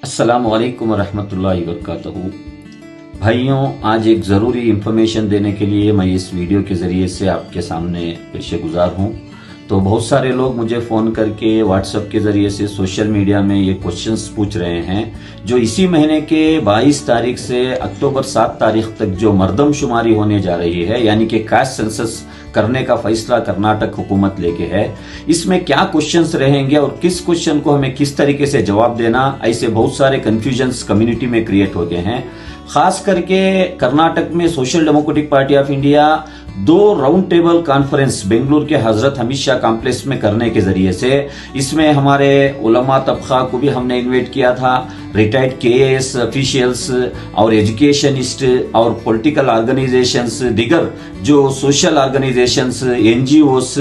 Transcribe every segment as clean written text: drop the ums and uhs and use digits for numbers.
अस्सलाम वालेकुम रहमतुल्लाहि वबरकातुहू। भाइयों, आज एक ज़रूरी इंफॉर्मेशन देने के लिए मैं इस वीडियो के ज़रिए से आपके सामने पेशे गुजार हूँ। तो बहुत सारे लोग मुझे फ़ोन करके व्हाट्सएप के ज़रिए से सोशल मीडिया में ये क्वेश्चंस पूछ रहे हैं, जो इसी महीने के 22 तारीख से अक्टूबर 7 तारीख तक जो मर्दमशुमारी होने जा रही है, यानी कि कास्ट सेंसस करने का फैसला कर्नाटक हुकूमत लेके है। इसमें क्या क्वेश्चंस रहेंगे और किस क्वेश्चन को हमें किस तरीके से जवाब देना, ऐसे बहुत सारे कंफ्यूजन्स कम्युनिटी में क्रिएट हो गए हैं। खास करके कर्नाटक में social democratic party of India 2 round table conference Bengaluru के हजरत हमीद शाह कॉम्प्लेक्स में करने के जरिए से, इसमें हमारे उलमा तबका को भी हमने इन्वाइट किया था, रिटायर्ड केएएस ऑफिशियल्स और एजुकेशनिस्ट और पॉलिटिकल ऑर्गेनाइजेशंस, दिगर जो सोशल ऑर्गेनाइजेशंस, एनजीओस,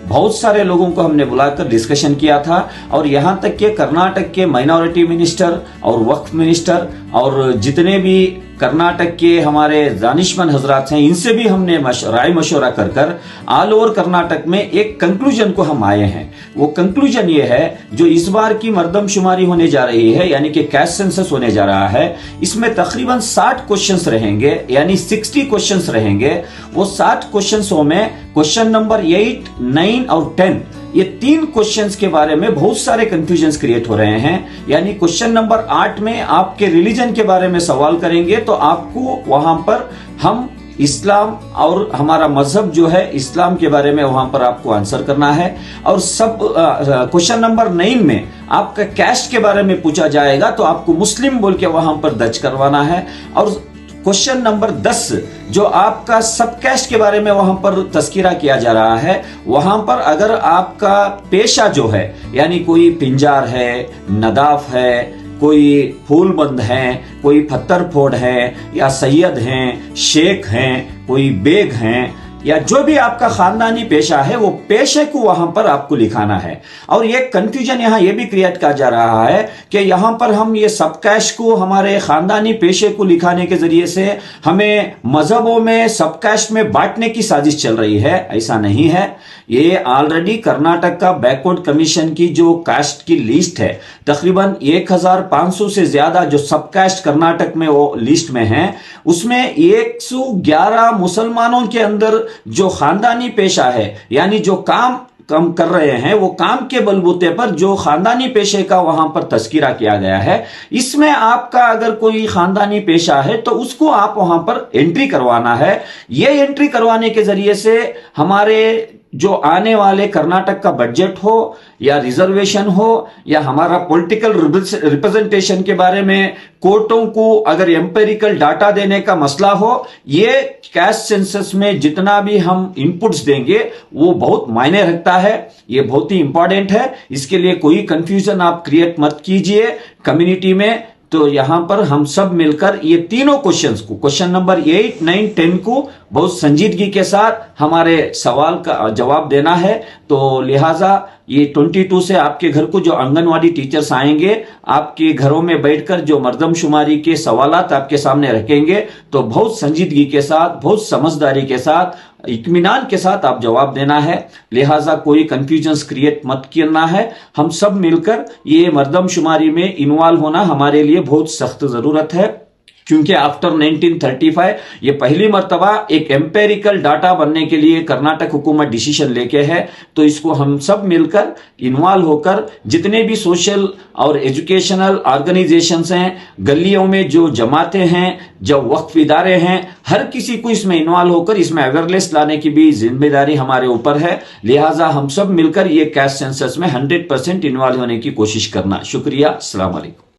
बहुत सारे लोगों को हमने बुलाकर डिस्कशन किया था। और यहाँ तक कि कर्नाटक के माइनॉरिटी मिनिस्टर और वक्फ मिनिस्टर और जितने भी कर्नाटक के हमारे दानिशमंद हजरात हैं, इनसे भी हमने राय मशवरा कर ऑल ओवर कर्नाटक में एक कंक्लूजन को हम आए हैं। वो कंक्लूजन ये है, जो इस बार की मर्दमशुमारी होने जा रही है, यानी कि कास्ट सेंसस होने जा रहा है, इसमें तकरीबन 60 क्वेश्चंस रहेंगे, यानी 60 क्वेश्चंस रहेंगे। वो 60 क्वेश्चंसों में क्वेश्चन नंबर 8, 9 और 10, ये 3 क्वेश्चंस के बारे में बहुत सारे कंफ्यूजन्स क्रिएट हो रहे हैं। यानी क्वेश्चन नंबर 8 में आपके रिलीजन के बारे में सवाल करेंगे, तो आपको वहां पर हम इस्लाम और हमारा मजहब जो है इस्लाम के बारे में वहां पर आपको आंसर करना है। और सब क्वेश्चन नंबर 9 में आपका कैस्ट के बारे में पूछा जाएगा, तो आपको मुस्लिम बोल के वहां पर दर्ज करवाना है। और क्वेश्चन नंबर 10 जो आपका सब कैस्ट के बारे में वहां पर तस्कीरा किया जा रहा है, वहां पर अगर आपका पेशा जो है, यानी कोई पिंजार है, नदाफ है, कोई फूलबंद है, कोई पत्थर फोड़ है, या सैयद हैं, शेख हैं, कोई बेग हैं, या जो भी आपका खानदानी पेशा है, वो पेशे को वहां पर आपको लिखाना है। और ये कंफ्यूजन यहाँ ये भी क्रिएट किया जा रहा है कि यहाँ पर हम ये सब कैस्ट को हमारे खानदानी पेशे को लिखाने के जरिए से हमें मजहबों में सब कैस्ट में बांटने की साजिश चल रही है। ऐसा नहीं है। ये ऑलरेडी कर्नाटक का बैकवर्ड कमीशन की जो कास्ट की लिस्ट है, तकरीबन 1500 से ज्यादा जो सब कास्ट कर्नाटक में वो लिस्ट में है, उसमें 111 मुसलमानों के अंदर जो खानदानी पेशा है, यानी जो काम कर रहे हैं, वो काम के बलबूते पर जो खानदानी पेशे का वहां पर तस्कीरा किया गया है, इसमें आपका अगर कोई खानदानी पेशा है तो उसको आप वहां पर एंट्री करवाना है। ये एंट्री करवाने के जरिए से हमारे जो आने वाले कर्नाटक का बजट हो, या रिजर्वेशन हो, या हमारा पॉलिटिकल रिप्रेजेंटेशन के बारे में कोर्टों को अगर एम्पेरिकल डाटा देने का मसला हो, ये कास्ट सेंसस में जितना भी हम इनपुट्स देंगे वो बहुत मायने रखता है। ये बहुत ही इंपॉर्टेंट है। इसके लिए कोई कंफ्यूजन आप क्रिएट मत कीजिए कम्युनिटी में। तो यहां पर हम सब मिलकर ये तीनों क्वेश्चंस को, क्वेश्चन नंबर 8, 9, 10 को बहुत संजीदगी के साथ हमारे सवाल का जवाब देना है। तो लिहाजा ये 22 से आपके घर को जो आंगनवाड़ी टीचर्स आएंगे, आपके घरों में बैठकर जो मर्दमशुमारी के सवालात आपके सामने रखेंगे, तो बहुत संजीदगी के साथ, बहुत समझदारी के साथ, इत्मीनान के साथ आप जवाब देना है। लिहाजा कोई कंफ्यूजन्स क्रिएट मत करना है। हम सब मिलकर ये मर्दमशुमारी में इन्वॉल्व होना हमारे लिए बहुत सख्त जरूरत है, क्योंकि आफ्टर 1935 ये पहली मर्तबा एक एम्पेरिकल डाटा बनने के लिए कर्नाटक हुकूमत डिसीजन लेके है। तो इसको हम सब मिलकर इन्वॉल्व होकर जितने भी सोशल और एजुकेशनल ऑर्गेनाइजेशंस हैं, गलियों में जो जमातें हैं, जो वक्फ इदारे हैं, हर किसी को इसमें इन्वॉल्व होकर इसमें अवेयरनेस लाने की भी जिम्मेदारी हमारे ऊपर है। लिहाजा हम सब मिलकर ये कास्ट सेंसस में 100% इन्वॉल्व होने की कोशिश करना। शुक्रिया। अस्सलाम वालेकुम।